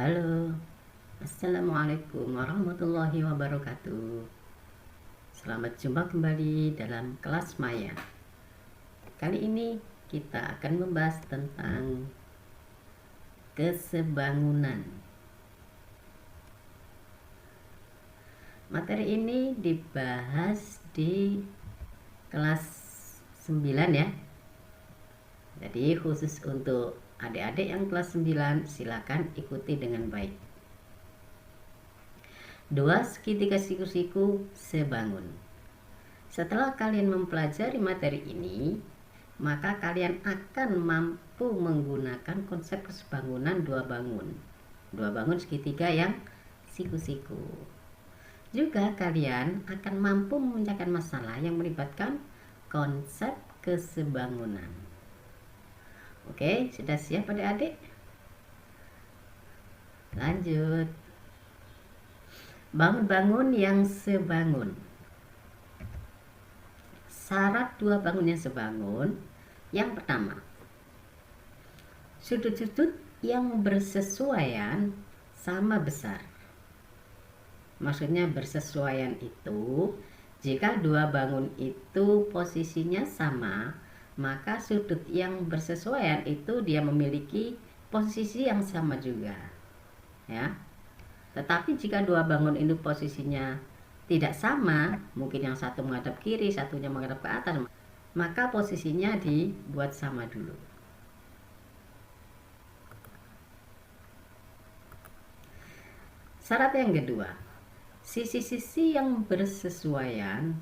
Halo, Assalamualaikum warahmatullahi wabarakatuh. Selamat jumpa kembali dalam kelas Maya. Kali ini kita akan membahas tentang kesebangunan. Materi ini dibahas di kelas 9 ya. Jadi khusus untuk adik-adik yang kelas 9, silakan ikuti dengan baik. 2 segitiga siku-siku sebangun. Setelah kalian mempelajari materi ini, maka kalian akan mampu menggunakan konsep kesebangunan dua bangun segitiga yang siku-siku. Juga kalian akan mampu memecahkan masalah yang melibatkan konsep kesebangunan. Oke, sudah siap adik-adik? Lanjut. Bangun-bangun yang sebangun. Syarat dua bangun yang sebangun. Yang pertama, sudut-sudut yang bersesuaian sama besar. Maksudnya bersesuaian itu, jika dua bangun itu posisinya sama, maka sudut yang bersesuaian itu dia memiliki posisi yang sama juga. Ya. Tetapi jika dua bangun ini posisinya tidak sama, mungkin yang satu menghadap kiri, satunya menghadap ke atas, maka posisinya dibuat sama dulu. Syarat yang kedua, sisi-sisi yang bersesuaian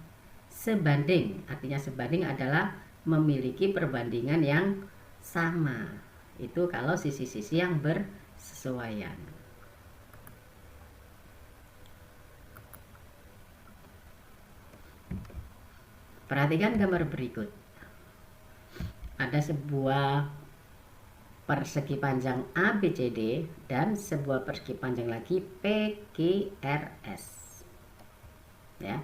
sebanding. Artinya sebanding adalah memiliki perbandingan yang sama. Itu kalau sisi-sisi yang bersesuaian. Perhatikan gambar berikut. Ada sebuah persegi panjang ABCD dan sebuah persegi panjang lagi PQRS. Ya.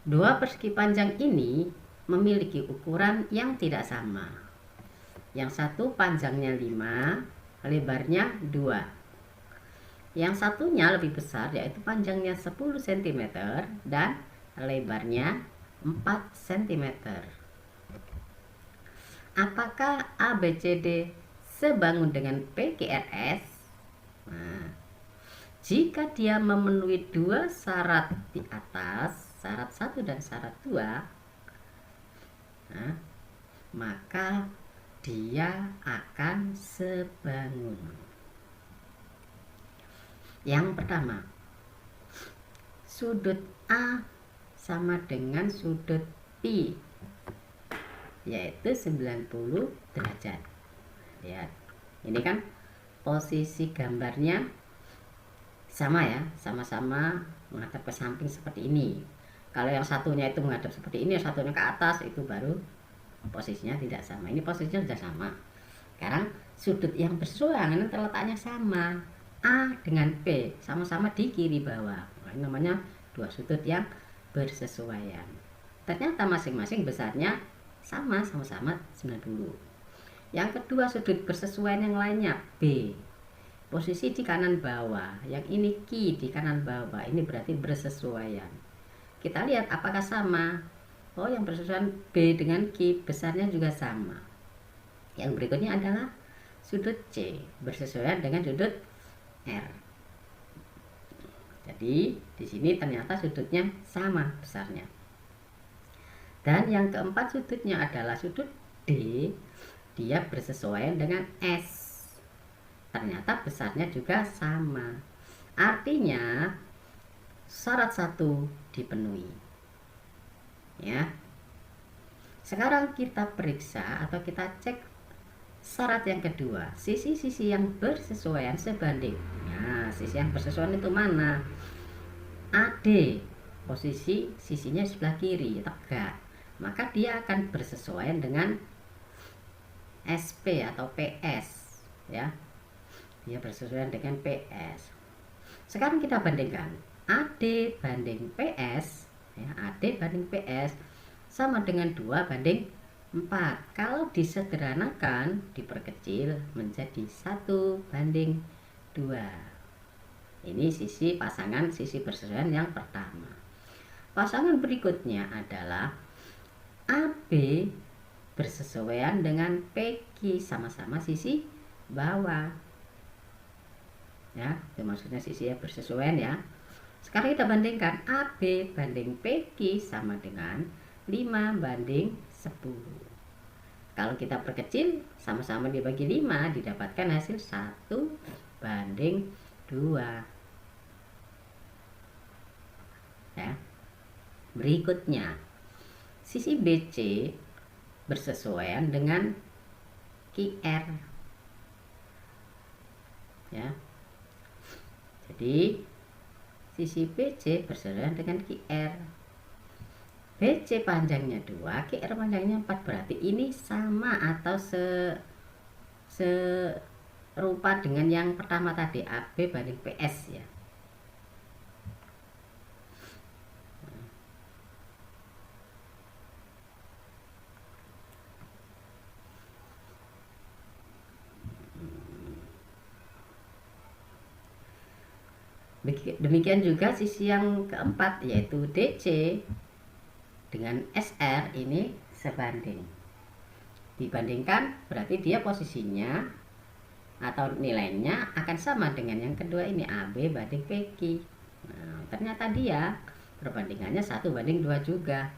Dua persegi panjang ini memiliki ukuran yang tidak sama. Yang satu panjangnya 5, lebarnya 2. Yang satunya lebih besar, yaitu panjangnya 10 cm dan lebarnya 4 cm. Apakah ABCD sebangun dengan PQRS? Nah, jika dia memenuhi dua syarat di atas, syarat 1 dan syarat 2, nah, maka dia akan sebangun. Yang pertama, sudut A sama dengan sudut P, yaitu 90 derajat. Lihat, ini kan posisi gambarnya sama ya, sama-sama menghadap ke samping seperti ini. Kalau yang satunya itu menghadap seperti ini, yang satunya ke atas, itu baru posisinya tidak sama. Ini posisinya sudah sama. Sekarang sudut yang bersesuaian terletaknya sama. A dengan P sama-sama di kiri bawah. Ini namanya dua sudut yang bersesuaian. Ternyata masing-masing besarnya sama-sama 90. Yang kedua, sudut bersesuaian yang lainnya B. Posisi di kanan bawah. Yang ini Q di kanan bawah. Ini berarti bersesuaian. Kita lihat apakah sama. Oh, yang bersesuaian B dengan Q besarnya juga sama. Yang berikutnya adalah sudut C bersesuaian dengan sudut R. Jadi di sini ternyata sudutnya sama besarnya. Dan yang keempat sudutnya adalah sudut D. Dia bersesuaian dengan S. Ternyata besarnya juga sama. Artinya syarat 1 dipenuhi. Ya. Sekarang kita periksa atau kita cek syarat yang kedua, sisi-sisi yang bersesuaian sebanding. Nah, sisi yang bersesuaian itu mana? AD, posisi sisinya sebelah kiri, tegak. Maka dia akan bersesuaian dengan SP atau PS, ya. Dia bersesuaian dengan PS. Sekarang kita bandingkan AD banding PS, ya, AD banding PS sama dengan 2 banding 4. Kalau disederhanakan, diperkecil menjadi 1 banding 2. Ini sisi pasangan sisi bersesuaian yang pertama. Pasangan berikutnya adalah AB bersesuaian dengan PQ, sama-sama sisi bawah. Ya, itu maksudnya sisi yang bersesuaian ya. Sekarang kita bandingkan AB banding PQ sama dengan 5 banding 10. Kalau kita perkecil, sama-sama dibagi 5, didapatkan hasil 1 banding 2. Ya. Berikutnya, sisi BC bersesuaian dengan QR. Ya. Jadi, sisi BC bersesuaian dengan QR. BC panjangnya 2, QR panjangnya 4, berarti ini sama atau serupa dengan yang pertama tadi, AB banding PS ya. Demikian juga sisi yang keempat, yaitu DC dengan SR ini sebanding. Dibandingkan berarti dia posisinya atau nilainya akan sama dengan yang kedua ini, AB banding PQ. Nah, ternyata dia perbandingannya 1 banding 2 juga.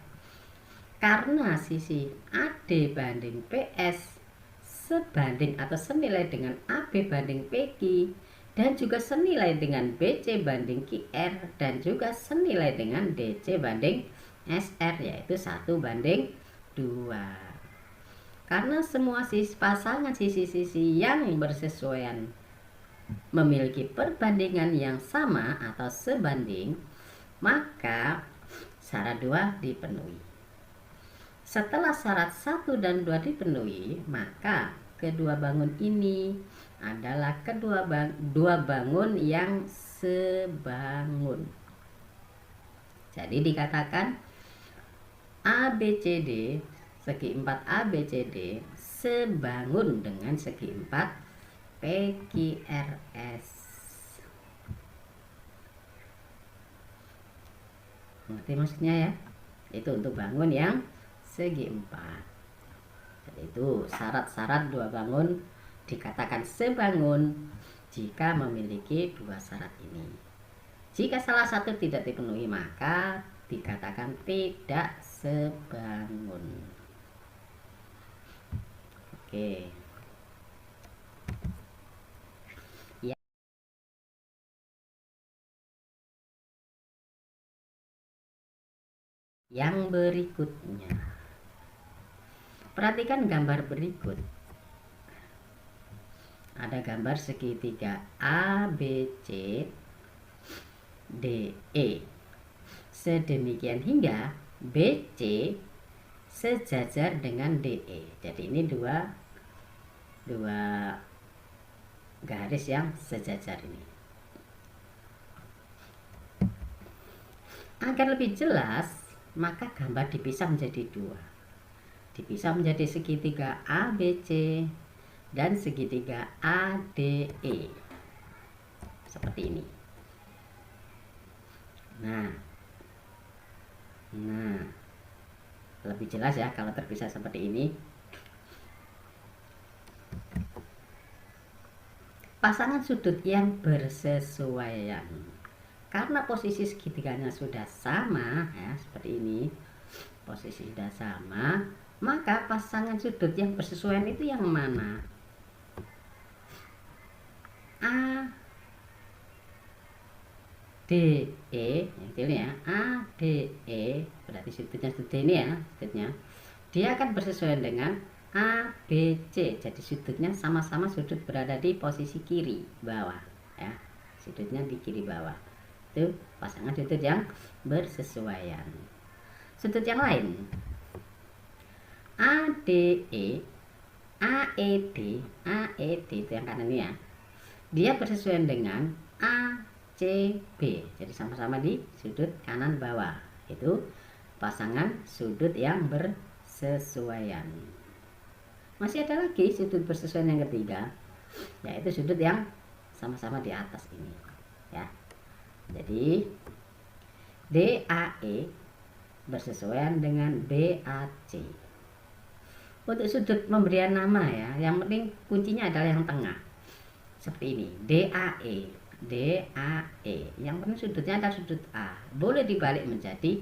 Karena sisi AD banding PS sebanding atau senilai dengan AB banding PQ, dan juga senilai dengan BC banding QR, dan juga senilai dengan DC banding SR, yaitu 1 banding 2. Karena semua pasangan sisi-sisi yang bersesuaian memiliki perbandingan yang sama atau sebanding, maka syarat 2 dipenuhi. Setelah syarat 1 dan 2 dipenuhi, maka kedua bangun ini adalah dua bangun yang sebangun. Jadi dikatakan ABCD, segi 4 ABCD sebangun dengan segi 4 PQRS. Ngerti maksudnya ya? Itu untuk bangun yang segi 4. Jadi itu syarat-syarat dua bangun dikatakan sebangun jika memiliki dua syarat ini. Jika salah satu tidak dipenuhi, maka dikatakan tidak sebangun. Oke. Ya. Yang berikutnya, perhatikan gambar berikut. Ada gambar segitiga ABC DE sedemikian hingga BC sejajar dengan DE. Jadi ini dua garis yang sejajar ini. Agar lebih jelas, maka gambar dipisah menjadi 2. Dipisah menjadi segitiga ABC dan segitiga ADE. Seperti ini. Nah, lebih jelas ya kalau terpisah seperti ini. Pasangan sudut yang bersesuaian. Karena posisi segitiganya sudah sama ya, seperti ini. Posisi sudah sama, maka pasangan sudut yang bersesuaian itu yang mana? A DE, ini ya, ADE, berarti sudutnya ini ya, sudutnya dia akan bersesuaian dengan ABC. Jadi sudutnya sama-sama sudut berada di posisi kiri bawah ya, sudutnya di kiri bawah. Itu pasangan sudut yang bersesuaian. Sudut yang lain, ADE, AED itu yang kanan ini ya, dia bersesuaian dengan ACB. Jadi sama-sama di sudut kanan bawah. Itu pasangan sudut yang bersesuaian. Masih ada lagi sudut bersesuaian yang ketiga, yaitu sudut yang sama-sama di atas ini ya. Jadi DAE bersesuaian dengan BAC. Untuk sudut pemberian nama ya, yang penting kuncinya adalah yang tengah. Seperti ini, DAE, DAE. Yang penting sudutnya adalah sudut A. Boleh dibalik menjadi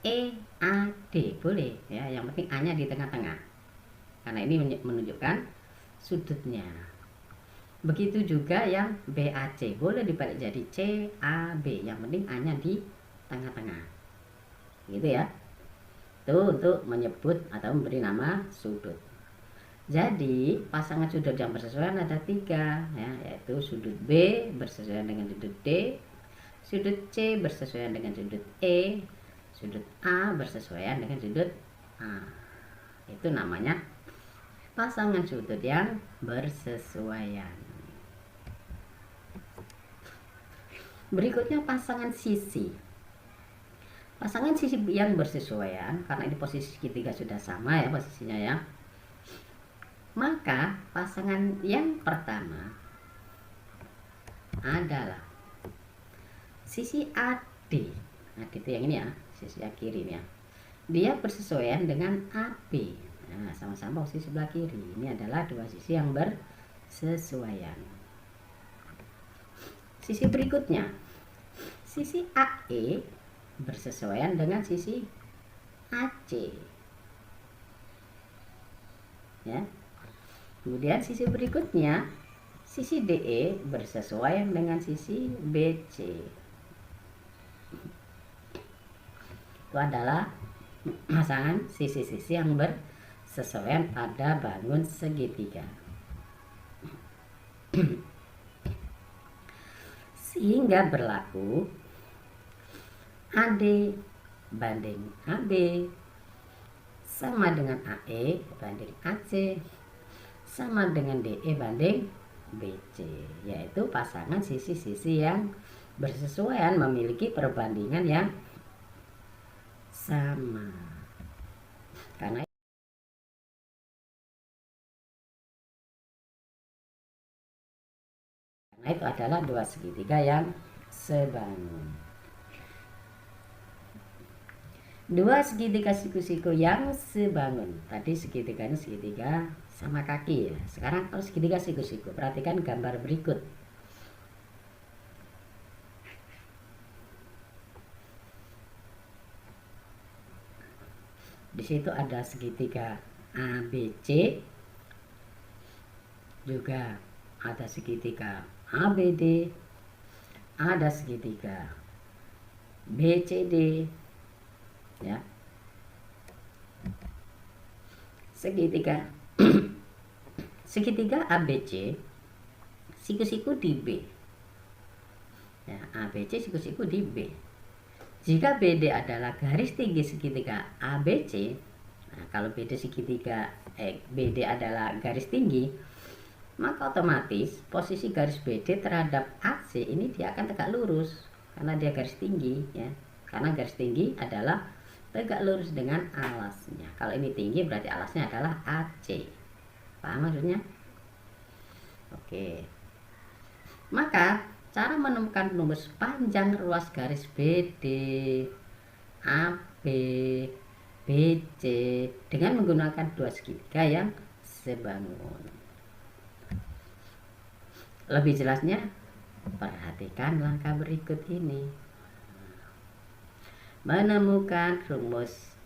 EAD, boleh ya. Yang penting A-nya di tengah-tengah. Karena ini menunjukkan sudutnya. Begitu juga yang BAC, boleh dibalik jadi CAB. Yang penting A-nya di tengah-tengah. Gitu ya. Itu untuk menyebut atau memberi nama sudut. Jadi pasangan sudut yang bersesuaian ada 3 ya, yaitu sudut B bersesuaian dengan sudut D, sudut C bersesuaian dengan sudut E, sudut A bersesuaian dengan sudut A. Itu namanya pasangan sudut yang bersesuaian. Berikutnya pasangan sisi. Pasangan sisi yang bersesuaian, karena ini posisi segitiga sudah sama ya posisinya ya. Maka pasangan yang pertama adalah sisi AD. AD itu yang ini ya, sisi kiri ini ya. Dia bersesuaian dengan AB. Nah, sama-sama posisi sebelah kiri. Ini adalah dua sisi yang bersesuaian. Sisi berikutnya, sisi AE bersesuaian dengan sisi AC. Ya. Kemudian sisi berikutnya, sisi DE bersesuaian dengan sisi BC. Itu adalah pasangan sisi-sisi yang bersesuaian pada bangun segitiga. Sehingga berlaku AD banding AB sama dengan AE banding AC sama dengan DE banding BC, yaitu pasangan sisi-sisi yang bersesuaian memiliki perbandingan yang sama. Karena itu adalah dua segitiga yang sebangun. Dua segitiga siku-siku yang sebangun. Tadi segitiganya segitiga sama kaki ya. Sekarang kalau segitiga siku-siku, perhatikan gambar berikut. Di situ ada segitiga ABC, juga ada segitiga ABD, ada segitiga BCD, ya, segitiga segitiga ABC siku-siku di B ya, ABC siku-siku di B. Jika BD adalah garis tinggi segitiga ABC, nah kalau BD BD adalah garis tinggi, maka otomatis posisi garis BD terhadap AC ini dia akan tegak lurus karena dia garis tinggi ya. Karena garis tinggi adalah tegak lurus dengan alasnya. Kalau ini tinggi berarti alasnya adalah AC. Paham maksudnya? Oke. Maka cara menemukan rumus panjang ruas garis BD, AB, BC dengan menggunakan dua segitiga yang sebangun. Lebih jelasnya, perhatikan langkah berikut ini. Menemukan rumus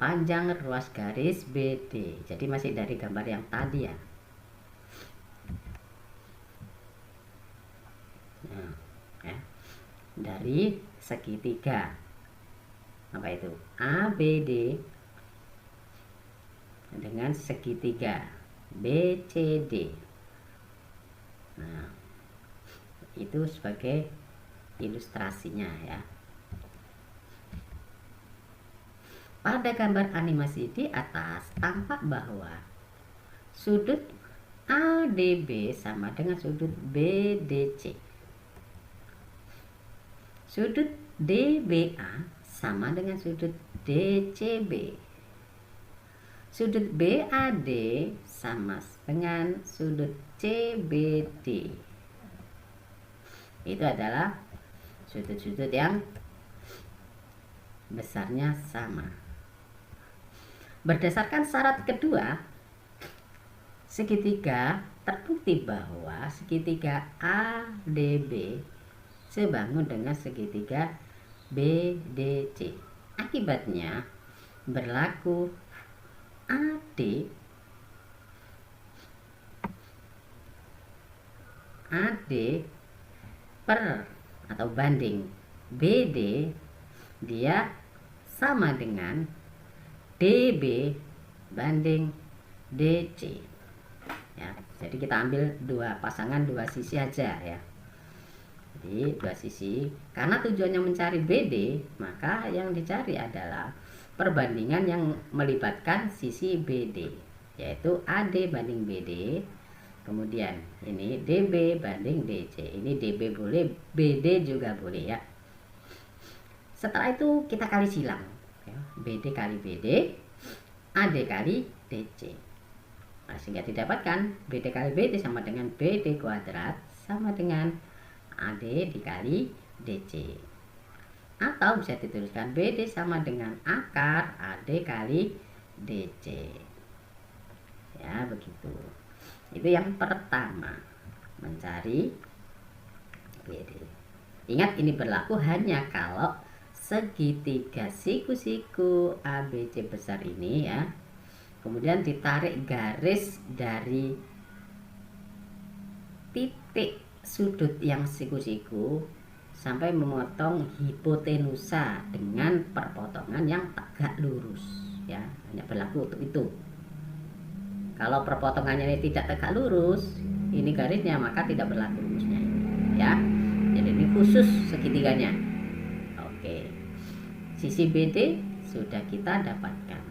panjang ruas garis BD. Jadi masih dari gambar yang tadi ya. Nah, ya. Dari segitiga apa itu ABD dengan segitiga BCD. Nah, itu sebagai ilustrasinya ya. Pada gambar animasi di atas tampak bahwa sudut ADB sama dengan sudut BDC. Sudut DBA sama dengan sudut DCB. Sudut BAD sama dengan sudut CBD. Itu adalah sudut-sudut yang besarnya sama. Berdasarkan syarat kedua, segitiga terbukti bahwa segitiga ADB sebangun dengan segitiga BDC. Akibatnya berlaku AD per atau banding BD, dia sama dengan DB banding DC ya. Jadi kita ambil dua pasangan, dua sisi aja ya. Jadi dua sisi, karena tujuannya mencari BD, maka yang dicari adalah perbandingan yang melibatkan sisi BD, yaitu AD banding BD. Kemudian ini DB banding DC. Ini DB boleh, BD juga boleh ya. Setelah itu kita kali silang ya. BD kali BD, AD kali DC. Nah, sehingga didapatkan BD kali BD sama dengan BD kuadrat sama dengan AD dikali DC. Atau bisa dituliskan BD sama dengan akar AD kali DC. Ya, begitu. Itu yang pertama, mencari BD. Ingat, ini berlaku hanya kalau segitiga siku-siku ABC besar ini ya, kemudian ditarik garis dari titik sudut yang siku-siku sampai memotong hipotenusa dengan perpotongan yang tegak lurus ya, hanya berlaku untuk itu. Kalau perpotongannya ini tidak tegak lurus, ini garisnya, maka tidak berlaku rumusnya ini ya. Jadi ini khusus segitiganya. Oke, sisi BD sudah kita dapatkan.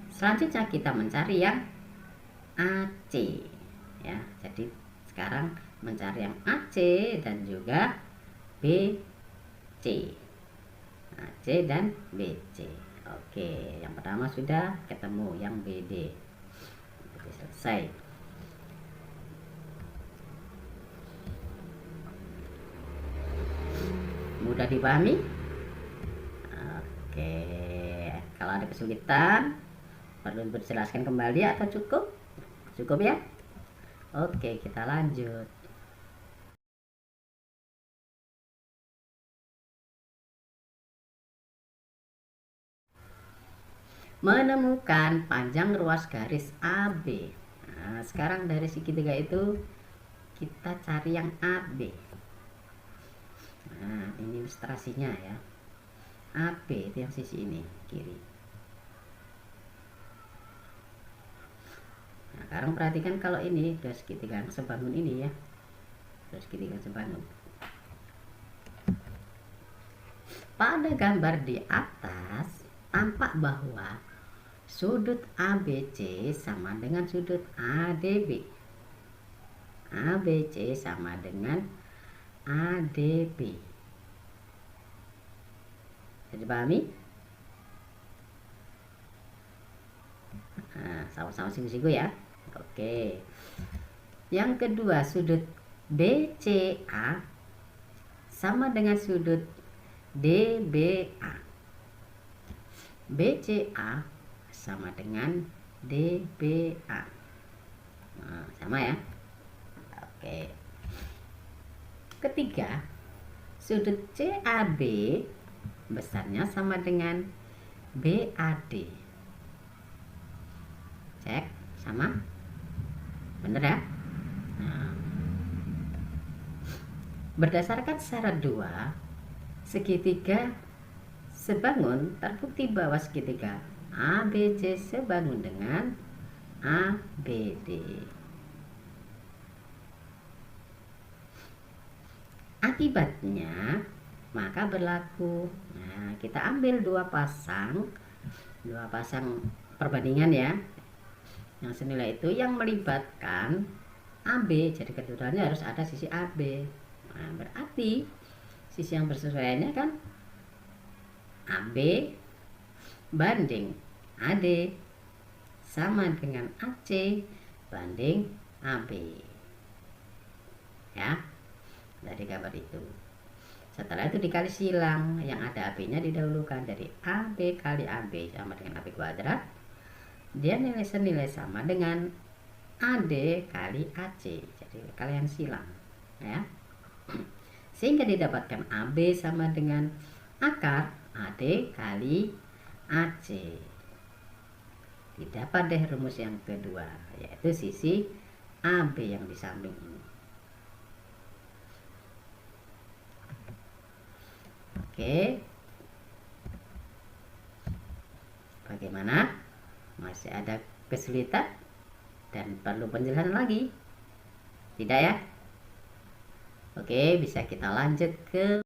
Selanjutnya kita mencari yang AC ya. Jadi sekarang mencari yang AC dan juga BC. AC dan BC. Oke, yang pertama sudah ketemu, yang BD. Selesai. Mudah dipahami? Oke, kalau ada kesulitan perlu dijelaskan kembali atau cukup? Cukup ya? Oke, kita lanjut. Menemukan panjang ruas garis AB. Nah, sekarang dari segitiga itu kita cari yang AB. Nah, ini ilustrasinya ya. AB itu yang sisi ini, kiri. Nah, sekarang perhatikan kalau ini dari segitiga sebangun ini ya. Dari segitiga sebangun. Pada gambar di atas tampak bahwa sudut ABC sama dengan sudut ADB. ABC sama dengan ADB. Jadi pahami? Nah, sama-sama siku-siku ya. Oke. Yang kedua, sudut BCA sama dengan sudut DBA. BCA sama dengan DBA. Nah, sama ya. Oke. Ketiga, sudut CAB besarnya sama dengan BAD. Cek, sama? Bener ya? Nah, berdasarkan syarat 2, segitiga sebangun terbukti bahwa segitiga ABC sebangun dengan ABD. Akibatnya maka berlaku. Nah, kita ambil dua pasang perbandingan ya, yang senilai itu yang melibatkan AB. Jadi kedudukannya harus ada sisi AB. Nah, berarti sisi yang bersesuaiannya kan AB banding AD sama dengan AC banding AB ya. dari gambar itu. Setelah itu dikali silang, yang ada AB-nya didahulukan. Dari AB kali AB sama dengan AB kuadrat, dia nilai senilai sama dengan AD kali AC. Jadi kalian silang ya, sehingga didapatkan AB sama dengan akar AD kali AC. Didapat deh rumus yang kedua, yaitu sisi AB yang di samping ini. Oke, bagaimana? Masih ada kesulitan dan perlu penjelasan lagi? Tidak ya? Oke, bisa kita lanjut ke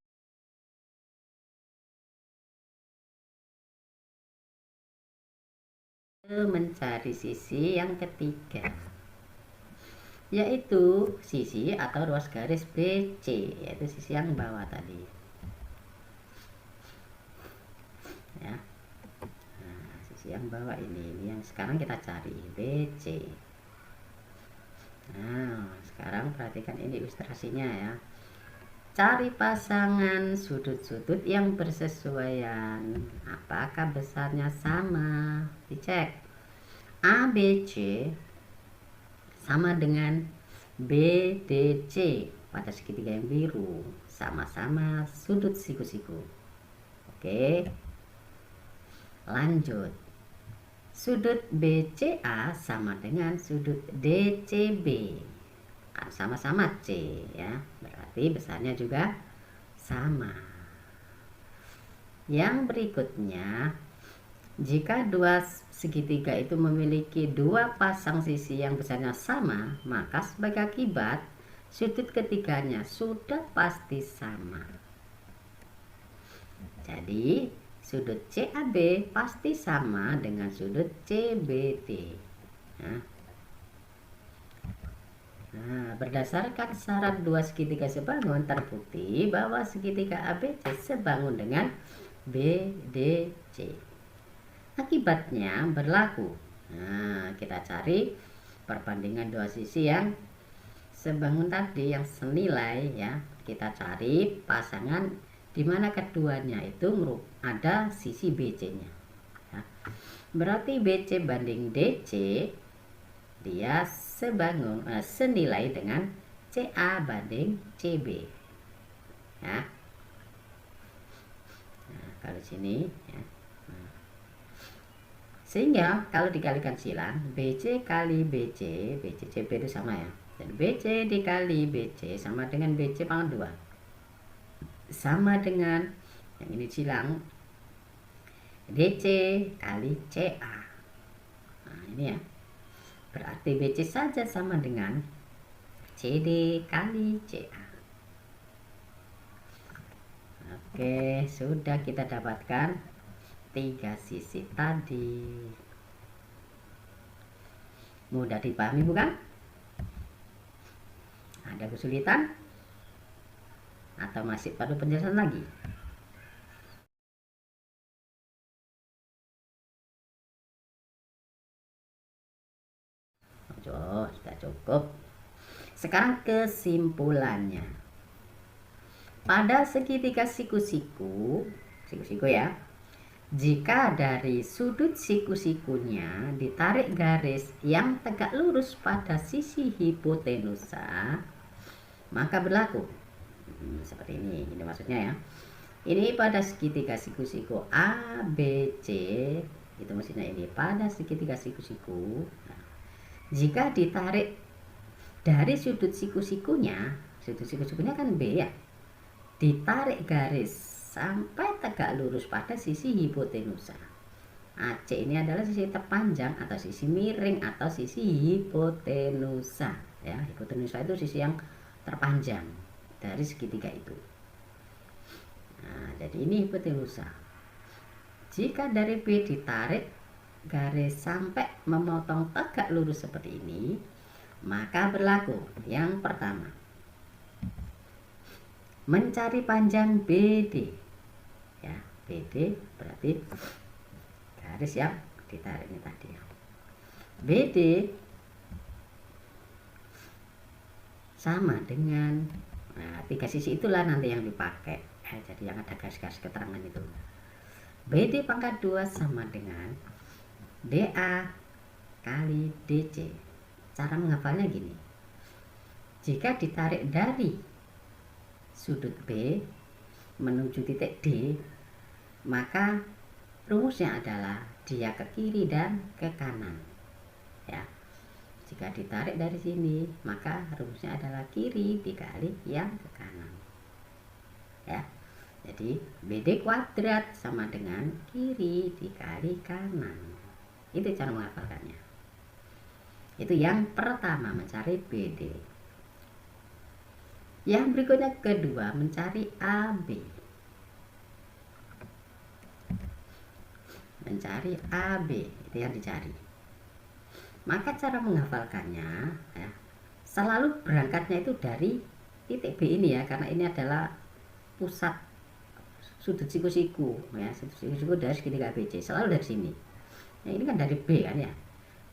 mencari sisi yang ketiga, yaitu sisi atau ruas garis BC, yaitu sisi yang bawah tadi ya. Nah, sisi yang bawah ini yang sekarang kita cari, BC. Nah, sekarang perhatikan ini ilustrasinya ya. Cari pasangan sudut-sudut yang bersesuaian. Apakah besarnya sama? Dicek. ABC sama dengan BDC pada segitiga yang biru, sama-sama sudut siku-siku. Oke, lanjut. Sudut BCA sama dengan sudut DCB, kan sama-sama C ya, berarti besarnya juga sama. Yang berikutnya, jika dua segitiga itu memiliki dua pasang sisi yang besarnya sama, maka sebagai akibat sudut ketiganya sudah pasti sama. Jadi sudut CAB pasti sama dengan sudut CBD. Nah, berdasarkan syarat dua segitiga sebangun, terbukti bahwa segitiga ABC sebangun dengan BDC. Akibatnya berlaku. Nah, kita cari perbandingan dua sisi yang sebangun tadi yang senilai ya. Kita cari pasangan di mana keduanya itu ada sisi BC-nya. Ya. Berarti BC banding DC dia senilai dengan CA banding CB. Ya. Nah, kalau sini ya. Sehingga kalau dikalikan silang, BC kali BC, BC CB itu sama ya. Dan BC dikali BC sama dengan BC pangkat 2. Sama dengan yang ini silang, DC kali CA. Nah, ini ya. Berarti BC saja sama dengan CD kali CA. Oke, sudah kita dapatkan 3 sisi tadi. Mudah dipahami bukan? Ada kesulitan? Atau masih perlu penjelasan lagi? Oh, sudah cukup. Sekarang kesimpulannya. Pada segitiga siku-siku ya, jika dari sudut siku-sikunya ditarik garis yang tegak lurus pada sisi hipotenusa, maka berlaku seperti ini maksudnya ya. Ini pada segitiga siku-siku ABC, itu maksudnya ini pada segitiga siku-siku. Nah, jika ditarik dari sudut siku-sikunya kan B ya, ditarik garis sampai tegak lurus pada sisi hipotenusa. AC ini adalah sisi terpanjang atau sisi miring atau sisi hipotenusa ya. Hipotenusa itu sisi yang terpanjang dari segitiga itu. Nah, jadi ini hipotenusa. Jika dari B ditarik garis sampai memotong tegak lurus seperti ini, maka berlaku yang pertama, mencari panjang BD ya. BD berarti garis yang ditarik ini tadi ya. BD sama dengan Nah, 3 sisi itulah nanti yang dipakai. Jadi yang ada garis-garis keterangan itu. BD pangkat 2 sama dengan DA kali DC. Cara menghafalnya gini. Jika ditarik dari sudut B menuju titik D, maka rumusnya adalah dia ke kiri dan ke kanan. Ya. Jika ditarik dari sini, maka rumusnya adalah kiri dikali yang ke kanan. Ya. Jadi BD kuadrat sama dengan kiri dikali kanan. Itu cara menghafalkannya. Itu yang pertama, mencari BD. Yang berikutnya kedua, mencari AB. Mencari AB, itu yang dicari. Maka cara menghafalkannya ya, selalu berangkatnya itu dari titik B ini ya, karena ini adalah pusat sudut siku-siku ya, sudut siku-siku dari segitiga ABC selalu dari sini. Nah, ini kan dari B kan ya,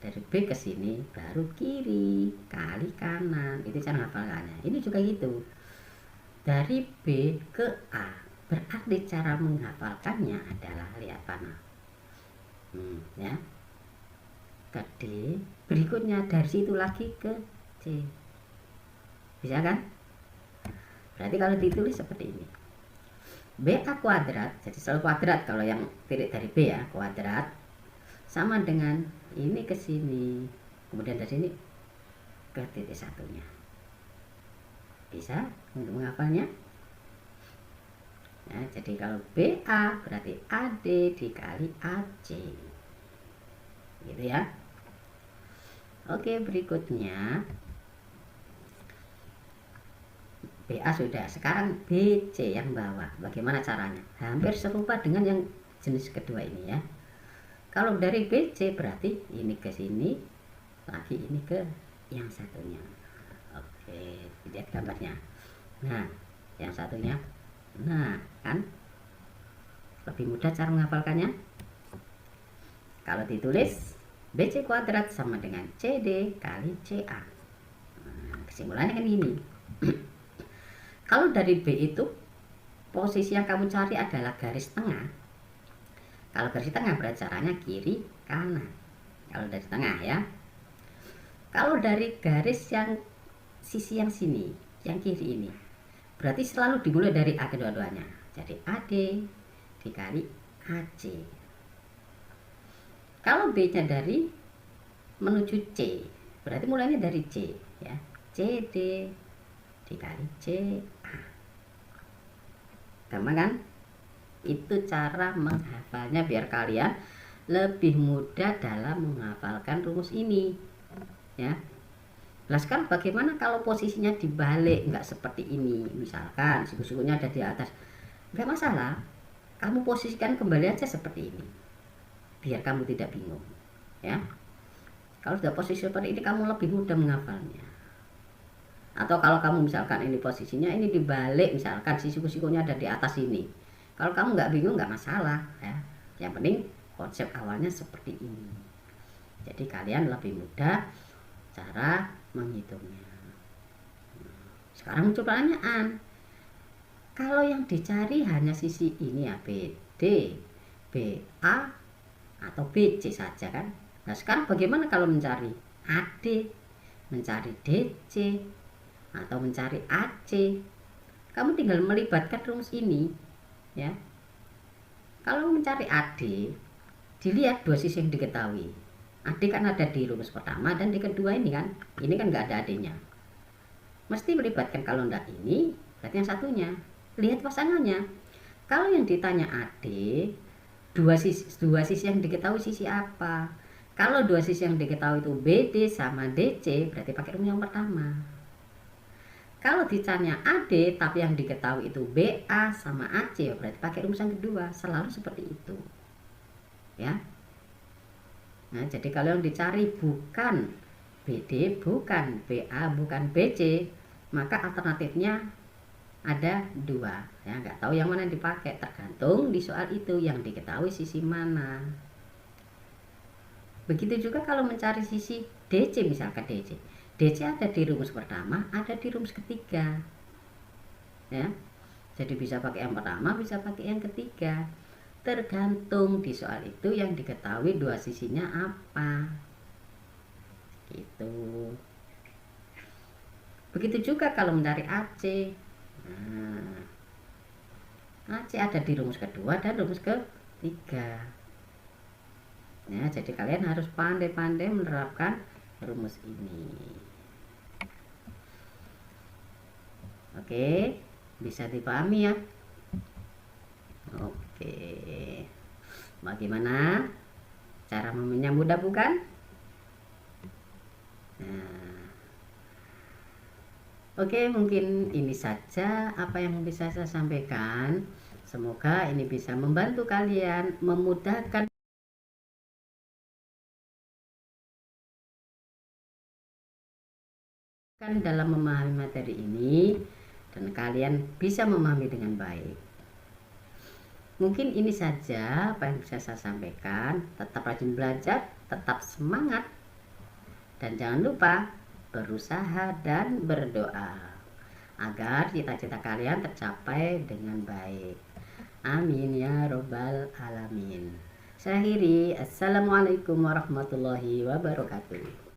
dari B ke sini baru kiri kali kanan, itu cara menghafalkannya. Ini juga gitu, dari B ke A, berarti cara menghafalkannya adalah lihat panah ya, ke D, berikutnya dari situ lagi ke C, bisa kan? Berarti kalau ditulis seperti ini, BA kuadrat, jadi selalu kuadrat kalau yang titik dari B ya, kuadrat sama dengan ini ke sini, kemudian dari sini ke titik satunya. Bisa untuk menghafalnya ya, jadi kalau BA berarti AD dikali AC gitu ya. Oke, berikutnya BA sudah, sekarang BC yang bawah. Bagaimana caranya? Hampir serupa dengan yang jenis kedua ini ya. Kalau dari BC berarti ini ke sini, lagi ini ke yang satunya. Oke, lihat gambarnya. Nah, yang satunya. Nah, kan lebih mudah cara menghafalkannya. Kalau ditulis BC kuadrat sama dengan CD kali CA. Nah, kesimpulannya kan ini. Kalau dari B itu posisi yang kamu cari adalah garis tengah. Kalau garis tengah berarti caranya kiri kanan. Kalau dari tengah ya. Kalau dari garis yang sisi yang sini, yang kiri ini, berarti selalu dimulai dari A kedua-duanya. Jadi AD dikali AC. Kalau B-nya dari menuju C, berarti mulainya dari C ya. CD dikali CA. Gampang kan? Itu cara menghafalnya biar kalian lebih mudah dalam menghafalkan rumus ini ya. Nah, sekarang bagaimana kalau posisinya dibalik, nggak seperti ini, misalkan siku-sikunya ada di atas, nggak masalah, kamu posisikan kembali aja seperti ini biar kamu tidak bingung ya. Kalau sudah posisi seperti ini kamu lebih mudah menghafalnya. Atau kalau kamu misalkan ini posisinya ini dibalik, misalkan si siku-sikunya ada di atas ini, kalau kamu nggak bingung nggak masalah ya. Yang penting konsep awalnya seperti ini, jadi kalian lebih mudah cara menghitungnya. Sekarang muncul pertanyaan, kalau yang dicari hanya sisi ini ya, BD, BA atau BC saja kan. Nah, sekarang bagaimana kalau mencari AD, mencari DC atau mencari AC? Kamu tinggal melibatkan rumus ini ya. Kalau mencari AD, dilihat dua sisi yang diketahui. AD kan ada di rumus pertama dan di kedua ini kan. Ini kan nggak ada AD-nya. Mesti melibatkan, kalau enggak ini berarti yang satunya. Lihat pasangannya. Kalau yang ditanya AD, dua sisi yang diketahui sisi apa? Kalau dua sisi yang diketahui itu BD sama DC, berarti pakai rumus yang pertama. Kalau ditanya AD tapi yang diketahui itu BA sama AC, berarti pakai rumus yang kedua. Selalu seperti itu ya. Nah, jadi kalau yang dicari bukan BD, bukan BA, bukan BC, maka alternatifnya ada dua ya. Nggak tahu yang mana yang dipakai, tergantung di soal itu yang diketahui sisi mana. Begitu juga kalau mencari sisi DC, misalkan DC ada di rumus pertama, ada di rumus ketiga. ya. Jadi bisa pakai yang pertama, bisa pakai yang ketiga. Tergantung di soal itu yang diketahui dua sisinya apa. Gitu. Begitu juga kalau mencari AC. Nah, AC ada di rumus kedua dan rumus ketiga. Ya, jadi kalian harus pandai-pandai menerapkan rumus ini. Oke, bisa dipahami ya. Oke, bagaimana cara memahaminya, mudah bukan? Nah, oke, mungkin ini saja apa yang bisa saya sampaikan. Semoga ini bisa membantu kalian, memudahkan dalam memahami materi ini, dan kalian bisa memahami dengan baik. Mungkin ini saja apa yang bisa saya sampaikan. Tetap rajin belajar, tetap semangat, dan jangan lupa berusaha dan berdoa agar cita-cita kalian tercapai dengan baik. Amin ya robbal alamin. Saya akhiri, assalamualaikum warahmatullahi wabarakatuh.